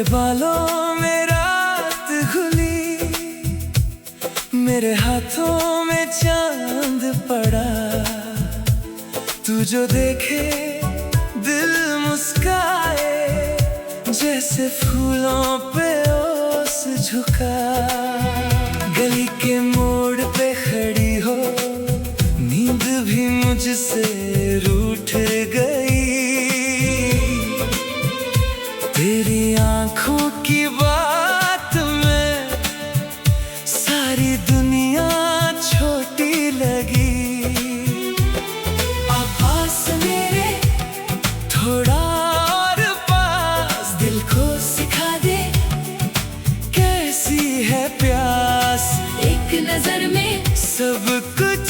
बालों में रात खुली, मेरे हाथों में चांद पड़ा। तू जो देखे दिल मुस्काए, जैसे फूलों पे ओस झुका। गली के मोड़ पे खड़ी हो, नींद भी मुझसे रूठ गई। तेरी आंखों की बात में सारी दुनिया छोटी लगी। आवाज़ मेरे थोड़ा और पास, दिल को सिखा दे कैसी है प्यास। एक नजर में सब कुछ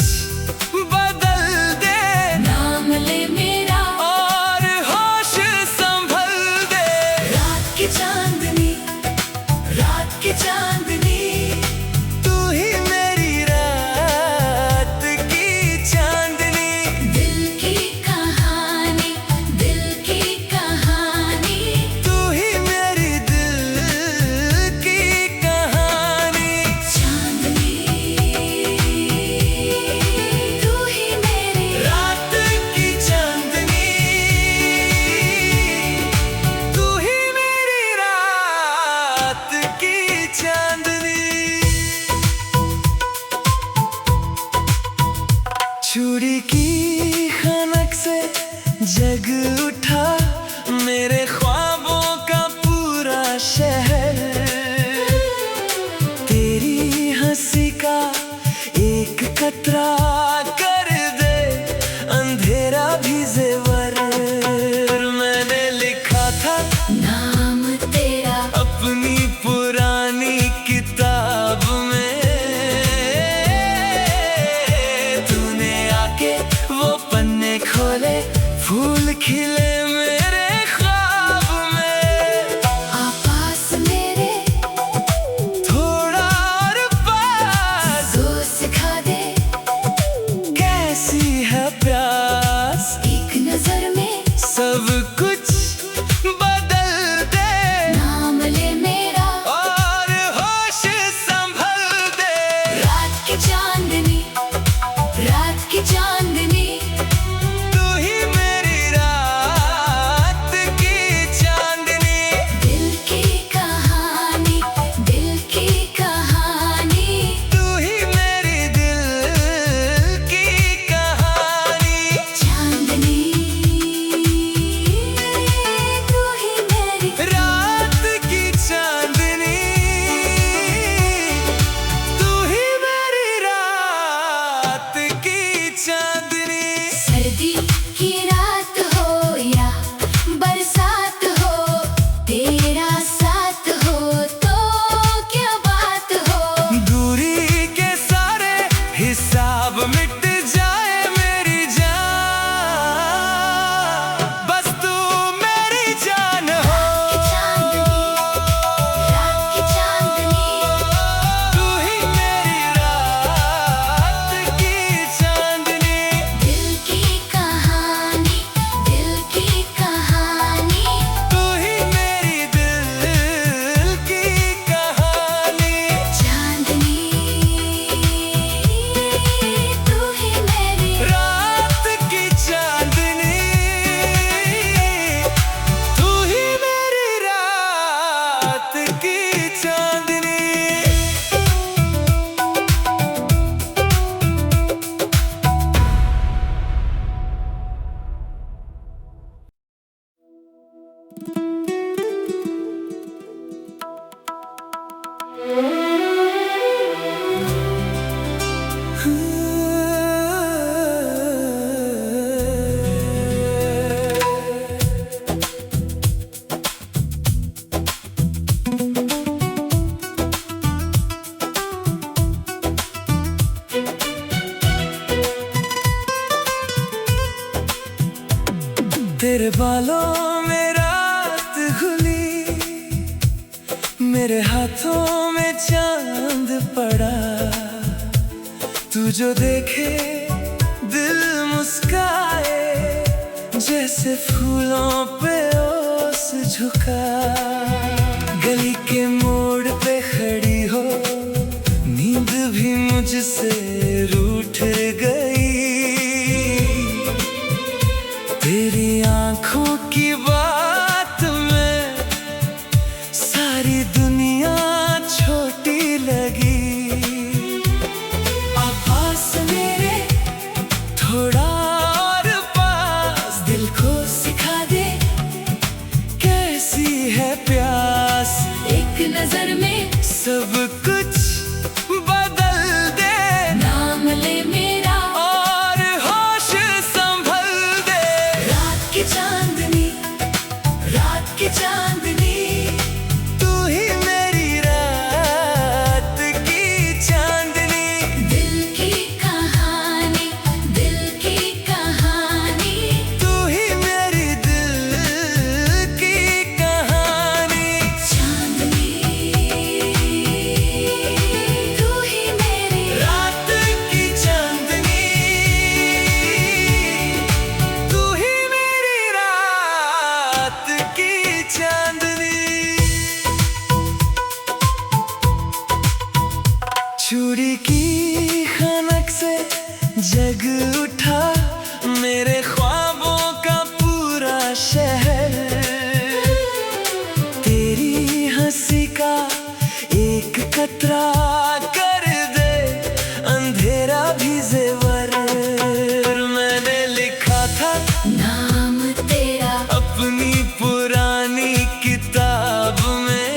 बदल दे, नाम ले मेरा और होश संभल दे। रात की चांदनी, रात की चांदनी, तू ही मेरी रात की चांदनी। दिल की कहानी, दिल की कहानी, तू ही मेरी दिल की कहानी। चांदनी, तू ही मेरी रात की चांदनी, तू ही मेरी रात की चांदनी। चूड़ी की खनक से जग उठा मेरे ख्वाबों का पूरा शहर। तेरी हंसी का एक कतरा कर दे अंधेरा भी जेवर। मैंने लिखा था नाम तेरा अपनी पुरानी किताब में, तूने आके वो पन्ने खोले, फूल खिले मेरे ख्वाब में। आवाज़ मेरे थोड़ा और पास, तो सिखा दे कैसी है प्यास। एक नजर में सब कुछ बदल दे, नाम ले मेरा और होश संभल दे। रात की चांदनी, रात की चांदनी, तू ही मेरी रात की चांदनी। दिल की कहानी, दिल की कहानी, तू ही मेरी दिल की कहानी। चांदनी, तू ही मेरी रात की चांदनी, तू ही मेरी रात की चांदनी। सर्दी की रात हो या बरसात हो, तेरा साथ हो तो क्या बात हो। दूरी के सारे हिसाब मिट जाए मेरी जान, बस तू मेरी जान हो। रात की चांदनी, तू ही मेरी रात की चांदनी। दिल की कहानी, दिल की कहानी, तू ही मेरी दिल की कहानी। चांदनी, तू ही मेरी रात की चांदनी, तू ही मेरी रात की चांदनी। तेरे बालों में रात खुली, मेरे हाथों में चांद पड़ा। तू जो देखे दिल मुस्काए, जैसे फूलों पे ओस झुका। गली के मोड़ पे खड़ी हो, नींद भी मुझसे रूठ गई। तेरी आंखों की बात में सारी दुनिया छोटी लगी। आवाज़ मेरे थोड़ा और पास, दिल को सिखा दे कैसी है प्यास। एक नजर में सब कुछ बदल दे, नाम ले मेरा, और होश संभल दे। रात की चांदनी, रात की चांदनी, तू ही मेरी रात की चांदनी। दिल की कहानी, दिल की कहानी, तू ही मेरी दिल की कहानी। चांदनी, तू ही मेरी रात की चांदनी, तू ही मेरी रात की चांदनी। चूड़ी की खनक से जग उठा मेरे ख्वाबों का पूरा शहर। तेरी हंसी का एक कतरा कर दे अंधेरा भी जेवर। मैंने लिखा था नाम तेरा, अपनी पुरानी किताब में,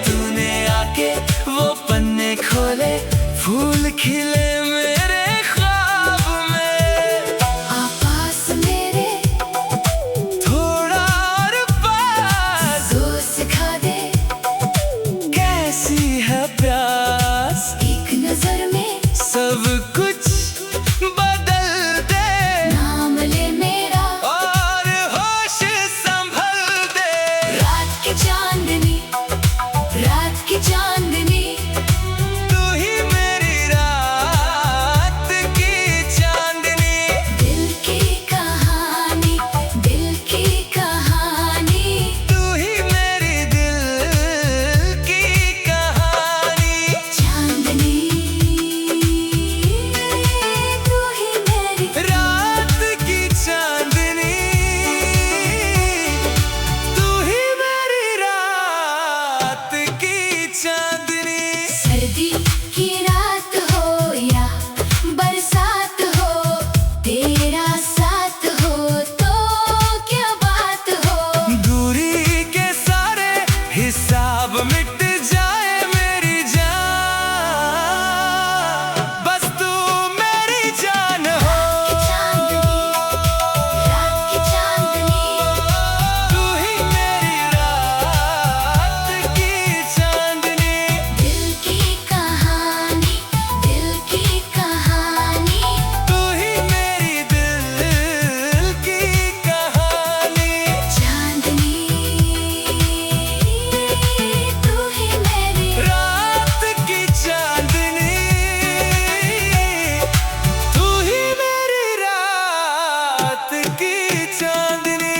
तूने आके वो पन्ने खोले, फूल खिले मेरे ख्वाब में। आवाज़ मेरे थोड़ा और पास, को सिखा दे कैसी है प्यास। एक नजर में सब कुछ बदल दे, नाम ले मेरा, और होश संभल दे। रात की चांदनी, रात की चांदनी, तू ही मेरी रात की चांदनी। दिल की कहानी, दिल की कहानी, तू ही मेरी दिल की कहानी। चांदनी, तू ही मेरी रात की चांदनी, तू ही मेरी रात की चांदनी। सर्दी की रात हो या बरसात हो, तेरा साथ हो तो क्या बात हो। दूरी के सारे हिसाब मिट जाए मेरी जान, बस तू मेरी जान हो। रात की चांदनी, तू ही मेरी रात की चांदनी। दिल की कहानी, दिल की कहानी, तू ही मेरी दिल की कहानी। चांदनी, तू ही मेरी रात की चांदनी, तू ही मेरी रात की चांदनी।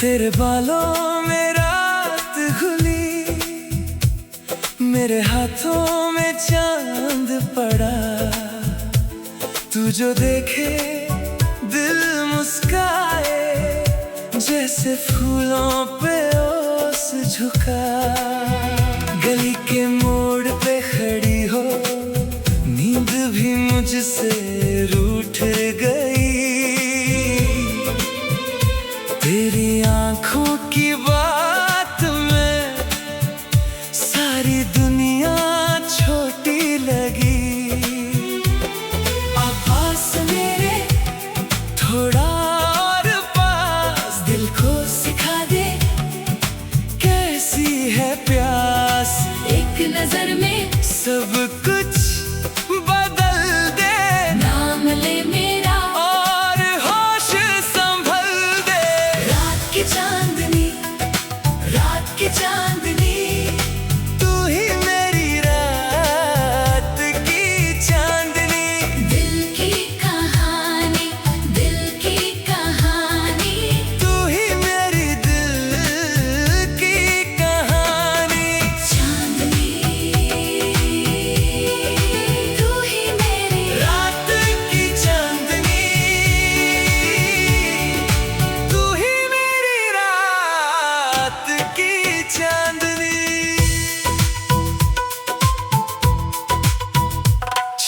तेरे बालों में रात खुली, मेरे हाथों में चांद पड़ा। तू जो देखे दिल मुस्काए, जैसे फूलों पे ओस झुका। गली के मोड़ पे खड़ी हो, नींद भी मुझसे रूठ गई। तेरी आंखों की बात में सारी दुनिया छोटी लगी।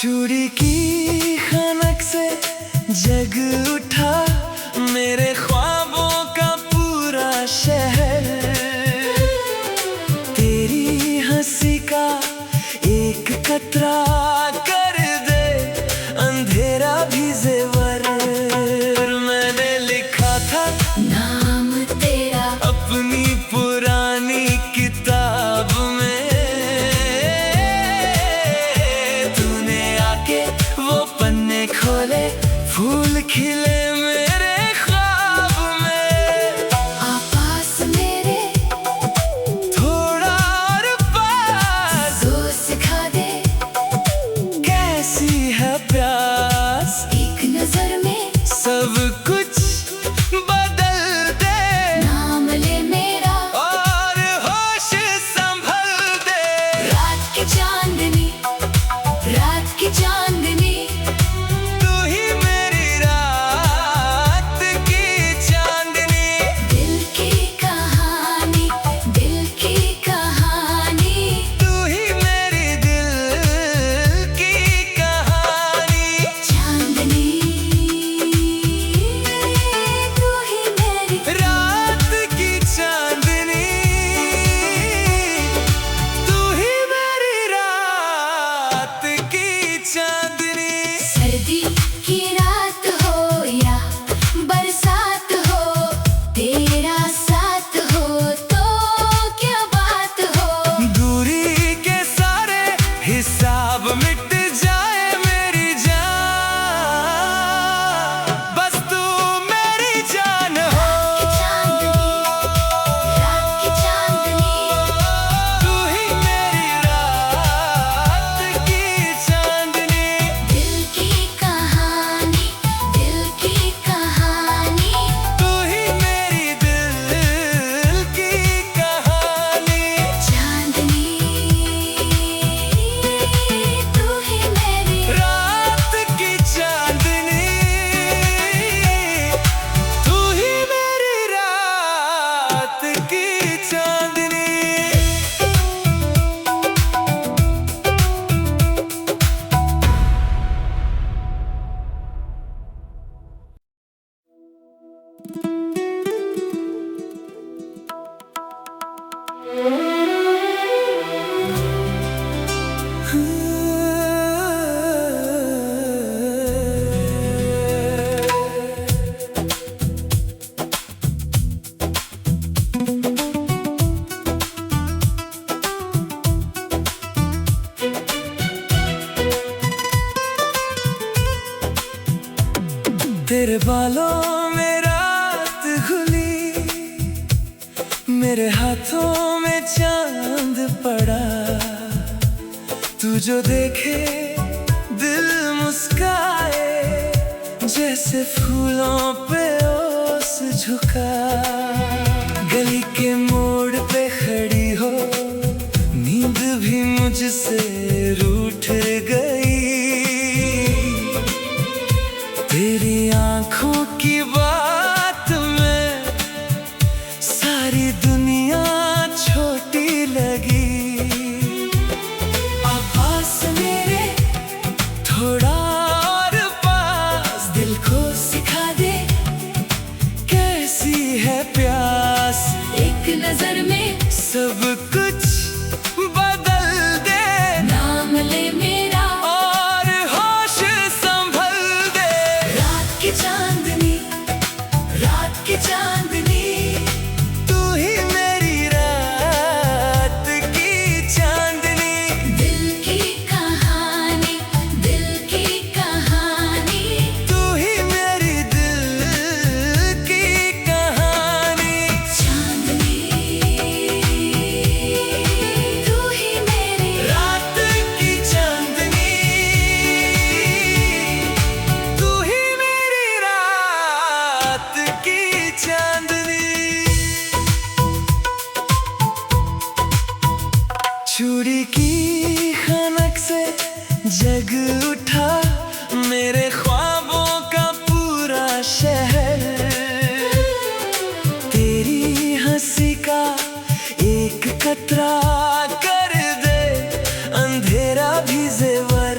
चूड़ी की खनक से जग उठा मेरे ख्वाबों का पूरा शहर। तेरी हंसी का एक कतरा कर दे अंधेरा भी जेवर। मैंने लिखा था नाम तेरा अपनी पुरानी किताब में, तूने आके वो पन्ने खोले, फूल खिले मेरे ख्वाब में। आपास मेरे थोड़ा और पास तो सिखा दे कैसी है प्यास, एक नजर में सब कुछ बदल दे। नाम ले मेरा और होश संभल दे। रात की चांदनी, रात की चांदनी, तू ही मेरी रात की चांदनी। दिल की कहानी, दिल की कहानी, तू ही मेरी दिल की कहानी। चांदनी, तू ही मेरी रात की चांदनी, तू ही मेरी रात की चांदनी। सर्दी की रात हो या बरसात हो, तेरा साथ हो तो क्या बात हो। दूरी के सारे हिसाब मिट जाए मेरी जान, बस तू मेरी जान हो। रात की चांदनी, तू ही मेरी रात की चांदनी। दिल की कहानी, दिल की कहानी, तू ही मेरी दिल की कहानी। चांदनी, तू ही मेरी रात की चांदनी, तू ही मेरी रात की चांदनी। तेरे बालों में रात घुली, मेरे हाथों में चांद पड़ा। तू जो देखे दिल मुस्काए, जैसे फूलों पे ओस झुका। गली के मोड़ पे खड़ी हो, नींद भी मुझसे रूठ गई। तेरी आंखों की बात में सारी दुनिया छोटी लगी। आवाज़ मेरे थोड़ा और पास, दिल को सिखा दे कैसी है प्यास। एक नजर में सब कुछ बदल दे। नाम ले मेरा और होश संभल दे। रात की चांदनी, रात की चांदनी, तू ही मेरी रात की चांदनी। दिल की कहानी, दिल की कहानी, तू ही मेरी दिल की कहानी। चांदनी, तू ही मेरी रात की चांदनी, तू ही मेरी रात की चांदनी। चूड़ी की खनक से जग उठा मेरे ख्वाबों का पूरा शहर। तेरी हंसी का एक कतरा कर दे अंधेरा भी जेवर।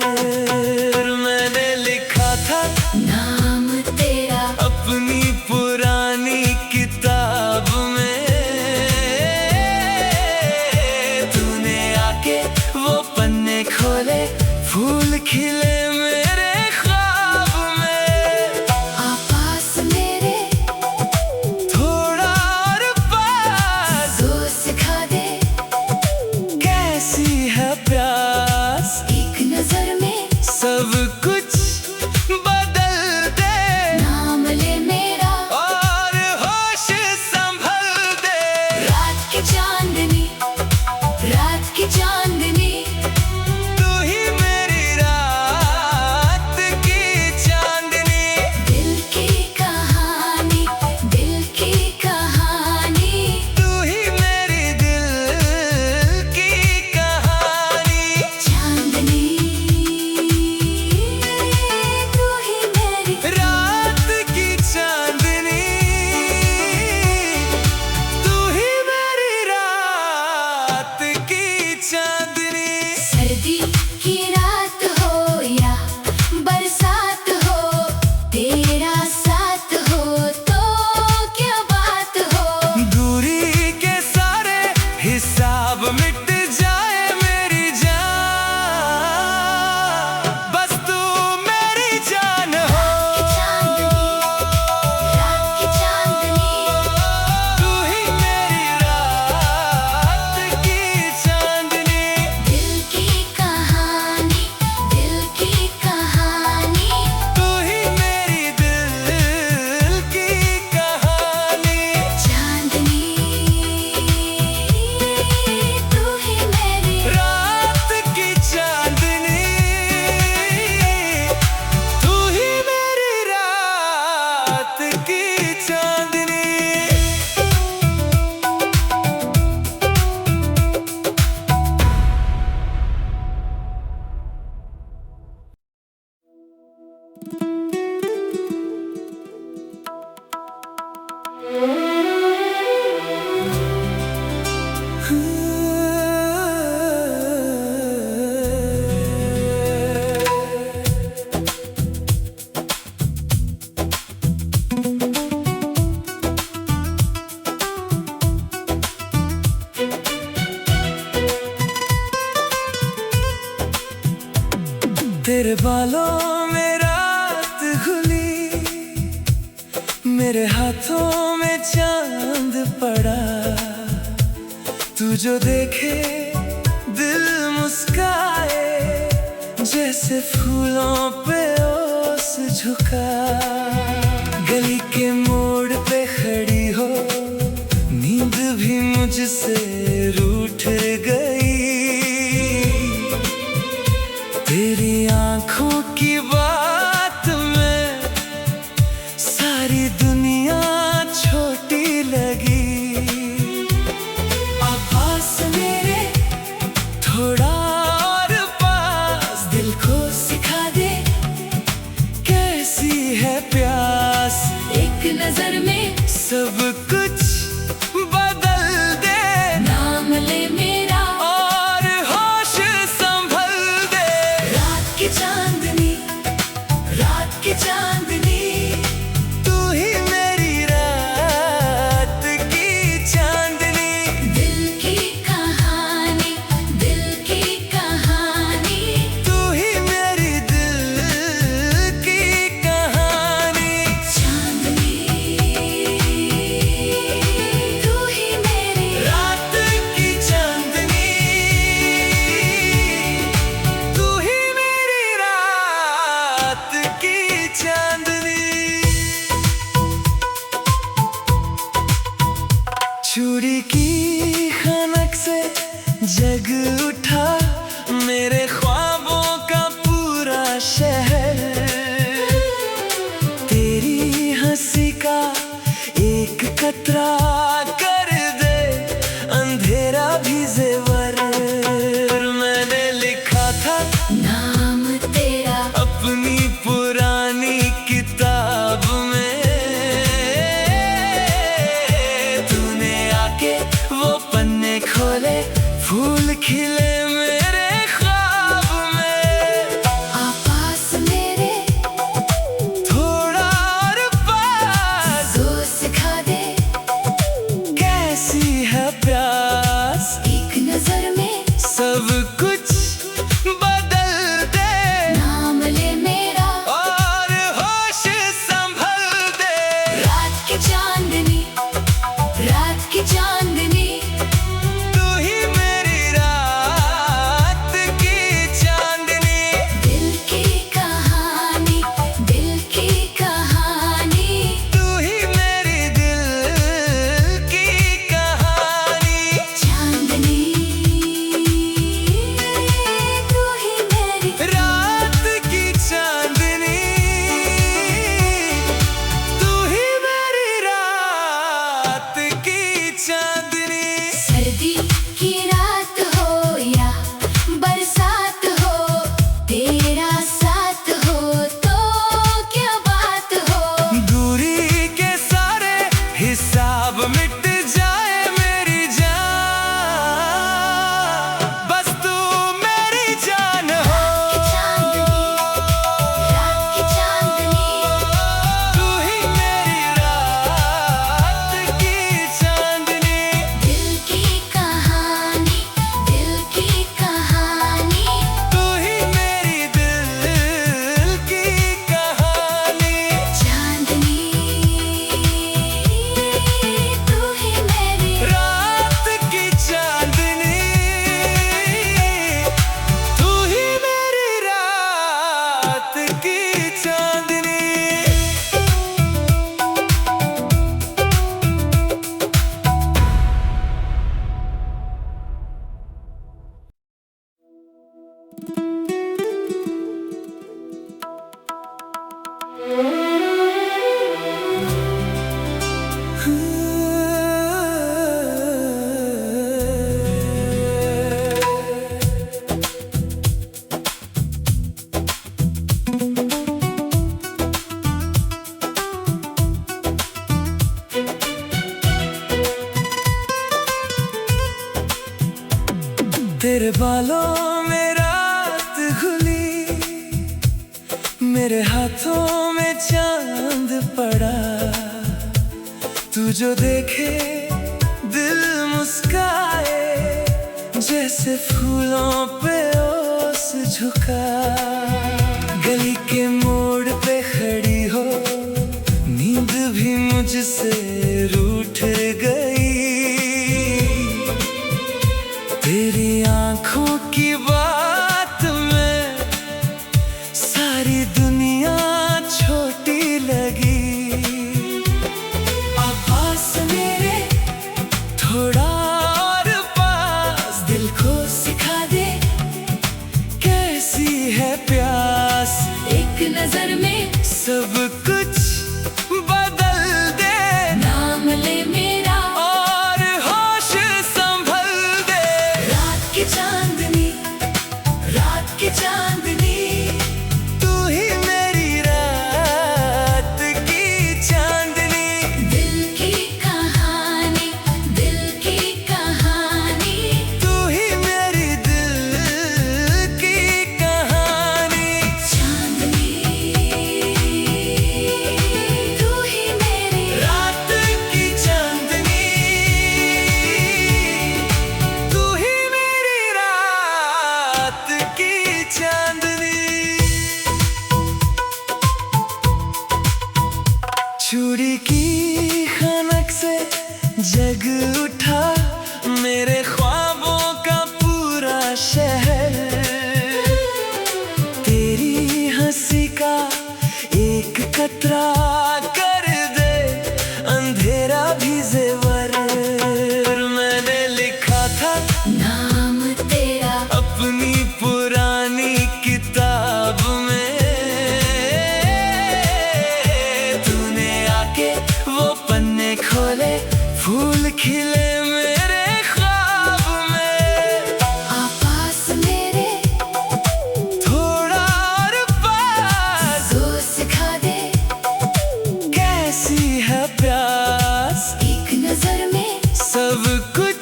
तेरे बालों में रात घुली, मेरे हाथों में चांद पड़ा। तू जो देखे दिल मुस्काए, जैसे फूलों पे ओस झुका। गली के मोड़ पे खड़ी हो, नींद भी मुझसे रूठ गई। तेरी आंखों की बात में सारी दुनिया छोटी लगी। आवाज़ मेरे थोड़ा और पास, दिल को सिखा दे कैसी है प्यास। एक नजर में सब कुछ बदल दे, नाम ले मेरा। और होश संभल दे। रात की चांदनी, रात की चांदनी, तू ही मेरी रात की चांदनी। दिल की कहानी, दिल की कहानी, तू ही मेरी दिल की कहानी। चांदनी, तू ही मेरी रात की चांदनी, तू ही मेरी रात की चांदनी। चूड़ी की खनक से जग उठा मेरे ख्वाबों का पूरा शहर। तेरी हंसी का एक कतरा कर दे अंधेरा भी जेवर। मैंने लिखा था नाम तेरा, अपनी पुरानी किताब में। तूने आके वो पन्ने खोले, फूल खिले मेरे ख्वाब में। आवाज़ मेरे थोड़ा और पास, को सिखा दे तेरे बालों में रात खुली, मेरे हाथों में चांद पड़ा। तू जो देखे दिल मुस्काए, जैसे फूलों पे ओस झुका। गली के मोड़ पे खड़ी हो, नींद भी मुझसे रूठ गई। तेरी आंखों की बात में सारी दुनिया छोटी लगी। अब पास मेरे थोड़ा और पास, दिल को सिखा दे कैसी है प्यास। एक नजर में सब कुछ बदल दे, नाम ले मेरा और होश संभल दे। रात की चांदनी, रात की चांदनी, तू ही मेरी रात की चांदनी। दिल की कहानी, दिल की कहानी, तू ही मेरी दिल की कहानी। चांदनी, तू ही मेरी रात की चांदनी, तू ही मेरी रात की चांदनी। चूड़ी की खनक से जग उठा मेरे ख्वाबों का पूरा शहर। तेरी हंसी का एक कतरा कर दे अंधेरा भी जेवर। मैंने लिखा था नाम तेरा अपनी पुरानी किताब में, तूने आके वो पन्ने खोले, फूल खिले मेरे ख्वाब में। आपास मेरे थोड़ा और पास, तो सिखा दे कैसी है प्यास। एक नजर में सब कुछ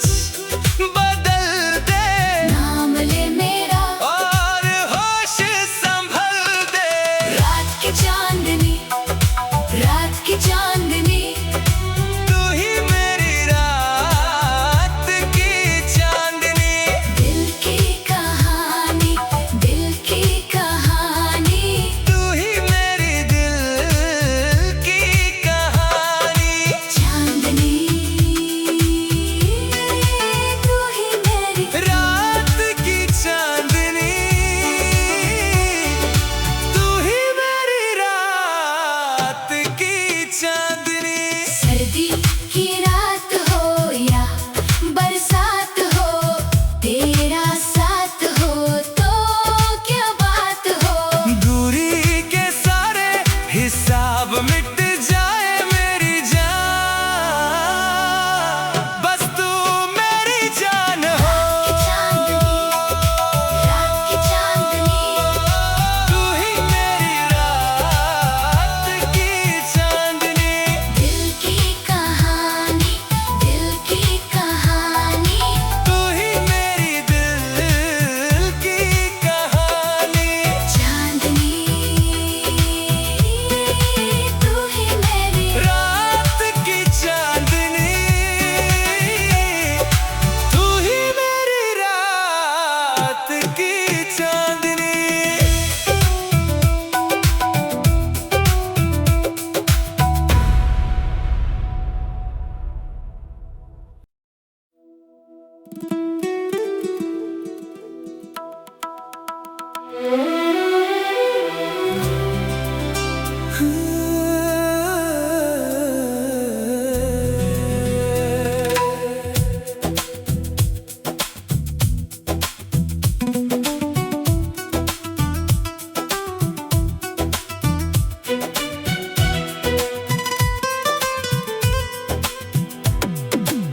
बदल दे, नाम ले मेरा और होश संभल दे। रात की चांदनी, रात की चांदनी, तू ही मेरी रात की चांदनी। दिल की कहानी, दिल की कहानी, तू ही मेरी दिल की कहानी। चांदनी, तू ही मेरी रात की चांदनी, तू ही मेरी रात की चांदनी। सर्दी की रात हो या बरसात हो, तेरा साथ हो तो क्या बात हो। दूरी के सारे हिसाब मिट जाए मेरी जान, बस तू मेरी जान हो। रात की चांदनी, तू ही मेरी रात की चांदनी। दिल की कहानी, दिल की कहानी, तू ही मेरी दिल की कहानी। चांदनी, तू ही मेरी रात की चांदनी, तू ही मेरी रात की चांदनी।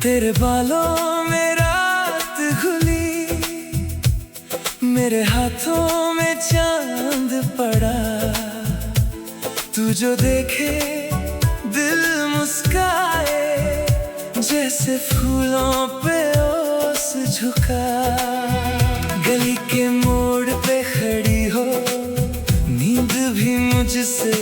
तेरे बालों में रात खुली, मेरे हाथों में चांद पड़ा। तू जो देखे दिल मुस्काए, जैसे फूलों पे ओस झुका। गली के मोड़ पे खड़ी हो, नींद भी मुझसे